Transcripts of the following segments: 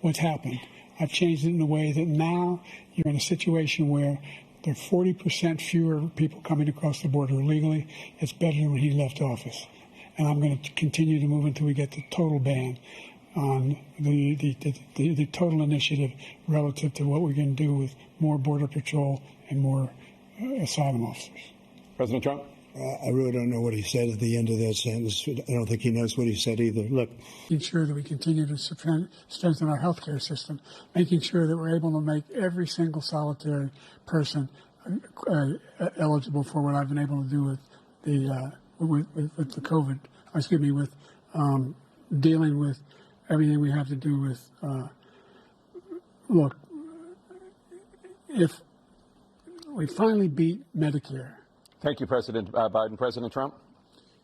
what's happened. I've changed it in a way that now you're in a situation where there are 40% fewer people coming across the border illegally. It's better than when he left office. And I'm going to continue to move until we get the total ban on the total initiative relative to what we're going to do with more Border Patrol and more asylum officers. President Trump? I really don't know what he said at the end of that sentence. I don't think he knows what he said either. Look. Making sure that we continue to strengthen our healthcare system, making sure that we're able to make every single solitary person eligible for what I've been able to do with the COVID, with dealing with everything we have to do with, look, if we finally beat Medicare. Thank you, President Biden. President Trump?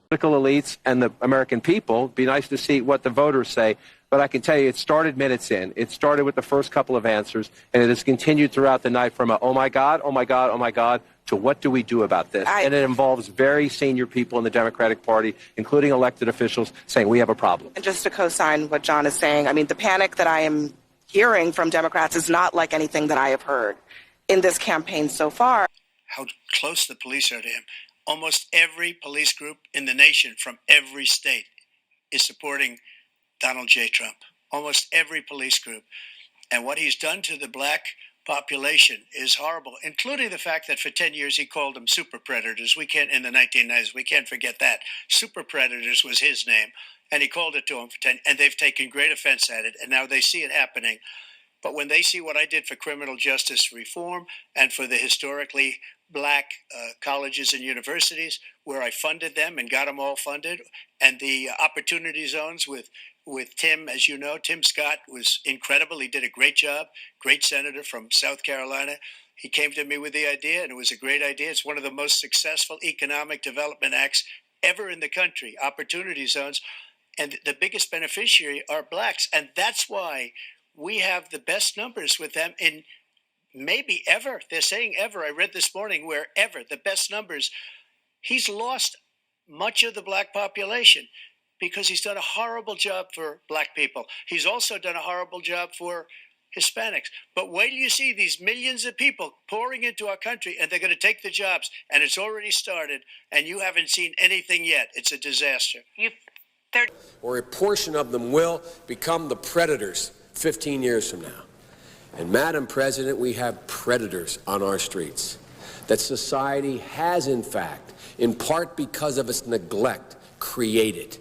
Political elites and the American people. It'd be nice to see what the voters say. But I can tell you it started minutes in. It started with the first couple of answers, and it has continued throughout the night from a, oh, my God, oh, my God, oh, my God, to what do we do about this? And it involves very senior people in the Democratic Party, including elected officials, saying we have a problem. And just to co-sign what John is saying, I mean, the panic that I am hearing from Democrats is not like anything that I have heard in this campaign so far. How close the police are to him. Almost every police group in the nation from every state is supporting Donald J. Trump. Almost every police group. And what he's done to the black population is horrible, including the fact that for 10 years he called them super predators. We can't, in the 1990s, we can't forget that. Super predators was his name. And he called it to them for 10, and they've taken great offense at it. And now they see it happening. But when they see what I did for criminal justice reform and for the historically black colleges and universities, where I funded them and got them all funded, and the opportunity zones with Tim, as you know, Tim Scott was incredible. He did a great job, great senator from South Carolina. He came to me with the idea, and it was a great idea. It's one of the most successful economic development acts ever in the country, opportunity zones. And the biggest beneficiary are blacks. And that's why we have the best numbers with them in maybe ever. They're saying ever. I read this morning where ever, the best numbers. He's lost much of the black population because he's done a horrible job for black people. He's also done a horrible job for Hispanics. But wait till you see these millions of people pouring into our country, and they're going to take the jobs, and it's already started, and you haven't seen anything yet. It's a disaster. Or a portion of them will become the predators 15 years from now. And Madam President, we have predators on our streets that society has, in fact, in part because of its neglect, created.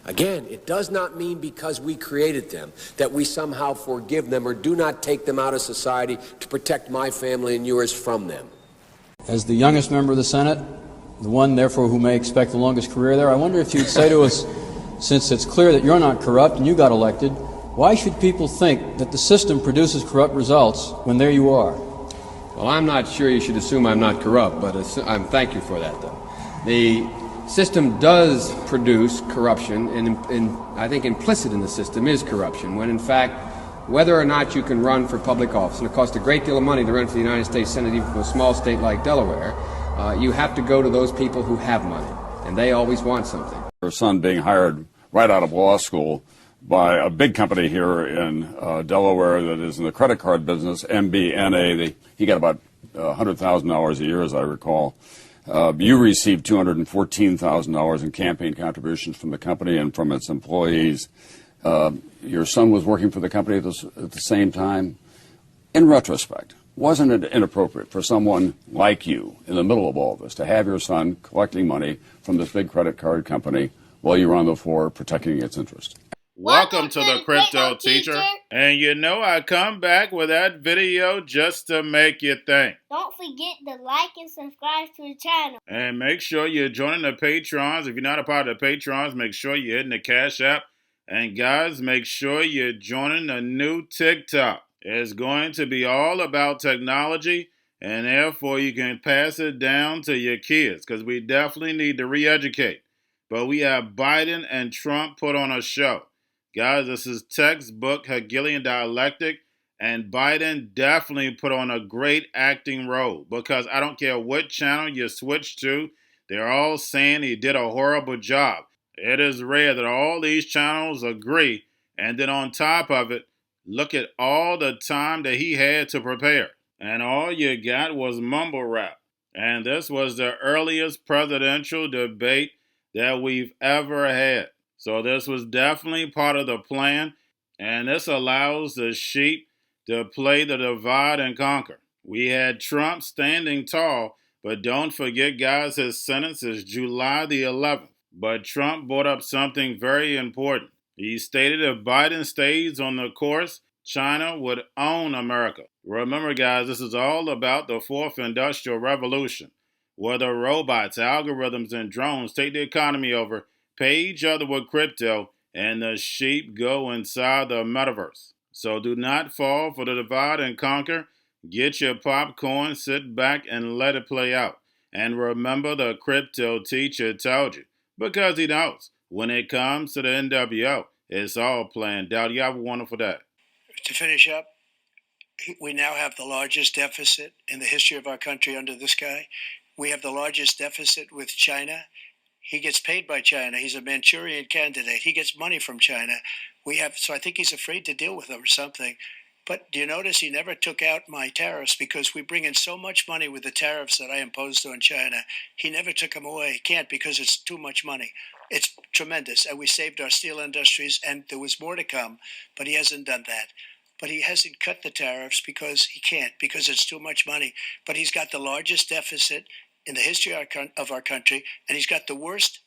Again, it does not mean because we created them that we somehow forgive them or do not take them out of society to protect my family and yours from them. As the youngest member of the Senate, the one, therefore, who may expect the longest career there, I wonder if you'd say to us, since it's clear that you're not corrupt and you got elected, why should people think that the system produces corrupt results when there you are? Well, I'm not sure you should assume I'm not corrupt, but thank you for that, though. The system does produce corruption, and I think implicit in the system is corruption, when in fact, whether or not you can run for public office, and it costs a great deal of money to run for the United States Senate, even from a small state like Delaware, you have to go to those people who have money, and they always want something. Her son being hired right out of law school by a big company here in Delaware that is in the credit card business, MBNA. He got about $100,000 a year, as I recall. You received $214,000 in campaign contributions from the company and from its employees. Your son was working for the company at the same time. In retrospect, wasn't it inappropriate for someone like you in the middle of all this to have your son collecting money from this big credit card company while you were on the floor protecting its interest? Welcome to the Crypto Teacher. And you know I come back with that video just to make you think. Don't forget to like and subscribe to the channel. And make sure you're joining the Patrons. If you're not a part of the Patrons, make sure you're hitting the Cash App. And guys, make sure you're joining the new TikTok. It's going to be all about technology, and therefore you can pass it down to your kids, because we definitely need to re-educate. But we have Biden and Trump put on a show. Guys, this is textbook Hegelian dialectic, and Biden definitely put on a great acting role, because I don't care what channel you switch to, they're all saying he did a horrible job. It is rare that all these channels agree, and then on top of it, Look at all the time that he had to prepare. And all you got was mumble rap. And this was the earliest presidential debate that we've ever had. So this was definitely part of the plan. And this allows the sheep to play the divide and conquer. We had Trump standing tall, but don't forget, guys, his sentence is July the 11th. But Trump brought up something very important. He stated if Biden stays on the course, China would own America. Remember, guys, this is all about the fourth industrial revolution, where the robots, algorithms, and drones take the economy over, pay each other with crypto, and the sheep go inside the metaverse. So do not fall for the divide and conquer. Get your popcorn, sit back, and let it play out. And remember, the crypto teacher told you, because he knows when it comes to the NWO, it's all planned out. You have a wonderful day. To finish up, we now have the largest deficit in the history of our country under this guy. We have the largest deficit with China. He gets paid by China. He's a Manchurian candidate. He gets money from China. So I think he's afraid to deal with them or something. But do you notice he never took out my tariffs because we bring in so much money with the tariffs that I imposed on China. He never took them away. He can't because it's too much money. It's tremendous. And we saved our steel industries, and there was more to come, but he hasn't done that. But he hasn't cut the tariffs because he can't, because it's too much money. But he's got the largest deficit in the history of our country, and he's got the worst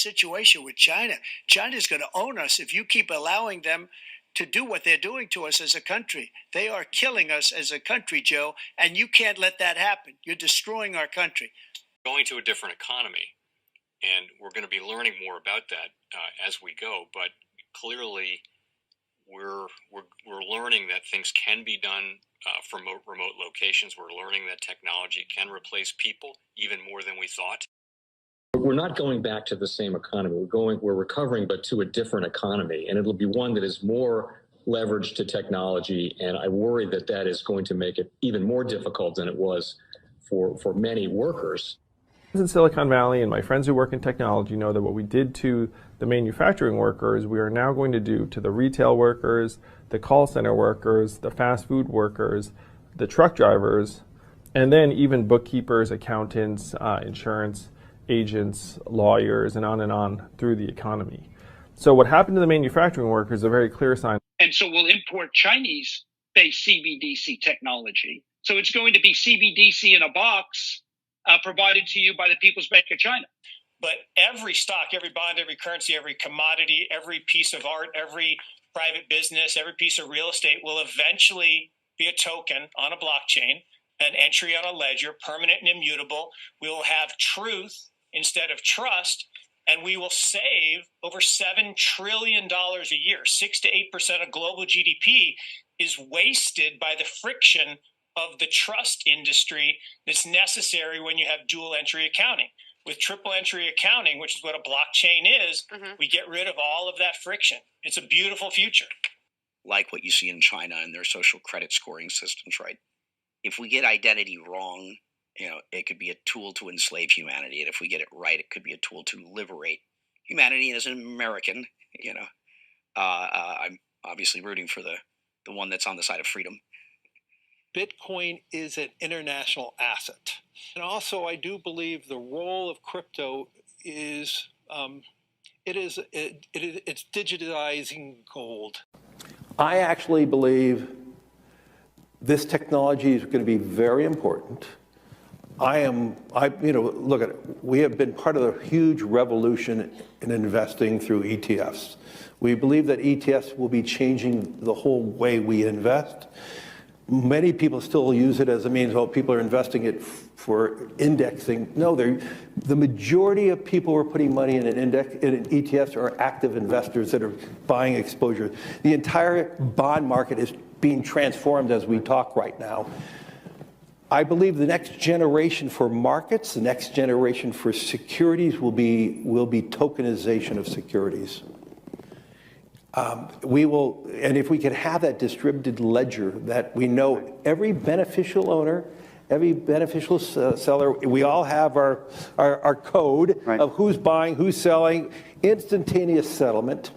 situation with China. China's going to own us if you keep allowing them to do what they're doing to us as a country. They are killing us as a country, Joe, and you can't let that happen. You're destroying our country. Going to a different economy, and we're going to be learning more about that as we go. But clearly, we're learning that things can be done from remote locations. We're learning that technology can replace people even more than we thought. We're not going back to the same economy. We're recovering, but to a different economy, and it'll be one that is more leveraged to technology. And I worry that that is going to make it even more difficult than it was for many workers. In Silicon Valley, and my friends who work in technology know that what we did to the manufacturing workers, we are now going to do to the retail workers, the call center workers, the fast food workers, the truck drivers, and then even bookkeepers, accountants, insurance agents, lawyers, and on through the economy. So what happened to the manufacturing workers is a very clear sign. And so we'll import Chinese-based CBDC technology. So it's going to be CBDC in a box provided to you by the People's Bank of China. But every stock, every bond, every currency, every commodity, every piece of art, every private business, every piece of real estate will eventually be a token on a blockchain, an entry on a ledger, permanent and immutable. We will have truth instead of trust, and we will save over $7 trillion a year. 6 to 8% of global GDP is wasted by the friction of the trust industry that's necessary when you have dual entry accounting. With triple entry accounting, which is what a blockchain is, we get rid of all of that friction. It's a beautiful future. Like what you see in China and their social credit scoring systems, right? If we get identity wrong, it could be a tool to enslave humanity. And if we get it right, it could be a tool to liberate humanity. And as an American, I'm obviously rooting for the one that's on the side of freedom. Bitcoin is an international asset. And also, I do believe the role of crypto is it's digitizing gold. I actually believe this technology is going to be very important. Look at it. We have been part of the huge revolution in investing through ETFs. We believe that ETFs will be changing the whole way we invest. Many people still use it as a means, people are investing it for indexing. No, the majority of people who are putting money in ETFs are active investors that are buying exposure. The entire bond market is being transformed as we talk right now. I believe the next generation for markets, the next generation for securities will be tokenization of securities. And if we could have that distributed ledger that we know every beneficial owner, every beneficial seller, we all have our code of who's buying, who's selling, instantaneous settlement.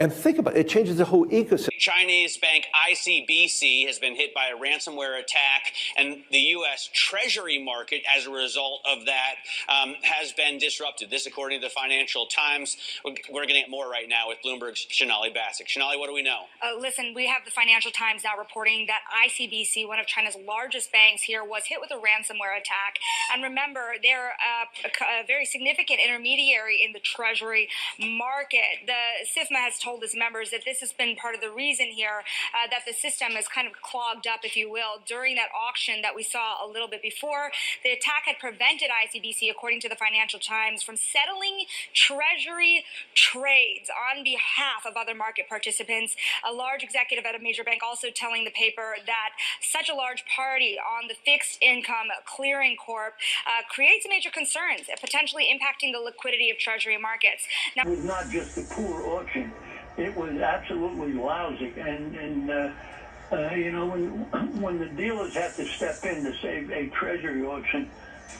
And think about it, it changes the whole ecosystem. Chinese bank ICBC has been hit by a ransomware attack, and the U.S. Treasury market, as a result of that, has been disrupted. This, according to the Financial Times. We're getting at more right now with Bloomberg's Shonali Bassick. Shonali, what do we know? Listen, we have the Financial Times now reporting that ICBC, one of China's largest banks here, was hit with a ransomware attack. And remember, they're a very significant intermediary in the Treasury market. The SIFMA has told its members that this has been part of the reason here that the system is kind of clogged up, if you will, during that auction that we saw a little bit before. The attack had prevented ICBC, according to the Financial Times, from settling Treasury trades on behalf of other market participants. A large executive at a major bank also telling the paper that such a large party on the fixed income clearing corp creates major concerns, potentially impacting the liquidity of Treasury markets. Now, it was not just a poor auction. It was absolutely lousy, and you know, when the dealers have to step in to save a Treasury auction,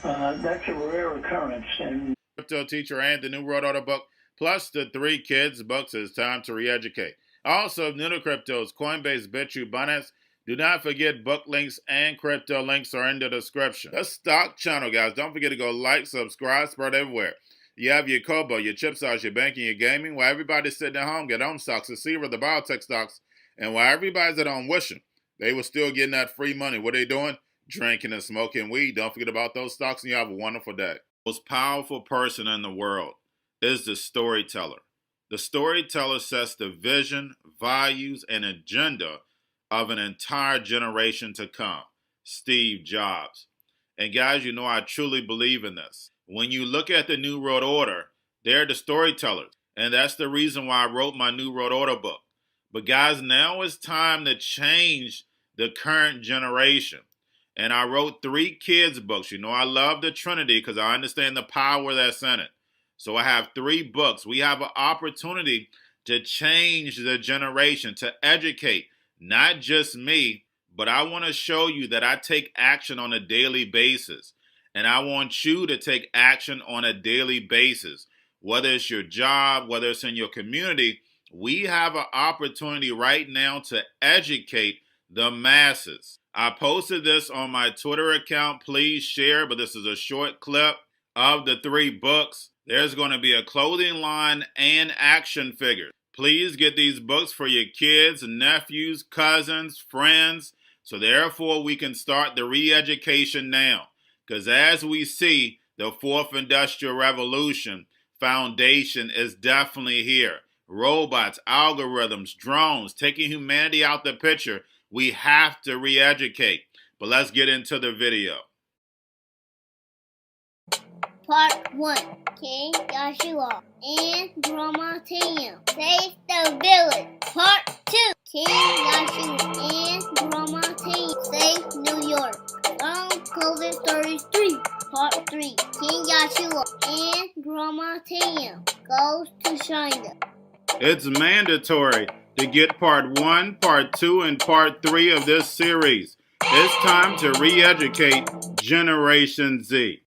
that's a rare occurrence. And Cryptoteacher and the new World Order book, plus the 3 kids books, It's Time to Re-Educate. Also, new to cryptos, Coinbase, Bitrue, Binance. Do not forget book links and crypto links are in the description. The stock channel, guys. Don't forget to go like, subscribe, spread everywhere. You have your Kobo, your chip stocks, your banking, your gaming. While everybody's sitting at home, get on stocks, the Seaver, the biotech stocks. And while everybody's at home wishing, they were still getting that free money. What are they doing? Drinking and smoking weed. Don't forget about those stocks, and you have a wonderful day. The most powerful person in the world is the storyteller. The storyteller sets the vision, values, and agenda of an entire generation to come. Steve Jobs. And guys, you know I truly believe in this. When you look at the New World Order, they're the storytellers. And that's the reason why I wrote my New World Order book. But guys, now it's time to change the current generation. And I wrote 3 kids books. You know I love the Trinity because I understand the power that's in it. So I have 3 books. We have an opportunity to change the generation, to educate, not just me, but I want to show you that I take action on a daily basis. And I want you to take action on a daily basis. Whether it's your job, whether it's in your community, we have an opportunity right now to educate the masses. I posted this on my Twitter account. Please share, but this is a short clip of the 3 books. There's going to be a clothing line and action figures. Please get these books for your kids, nephews, cousins, friends, so therefore we can start the re-education now. Because as we see, the 4th Industrial Revolution foundation is definitely here. Robots, algorithms, drones, taking humanity out the picture. We have to re-educate. But let's get into the video. Part 1. King Joshua and Grandma Tam save the village. Part 2. King Joshua and Grandma Tam save New York from COVID-33. Part 3. King Joshua and Grandma Tam goes to China. It's mandatory to get part 1, part 2, and part 3 of this series. It's time to re-educate Generation Z.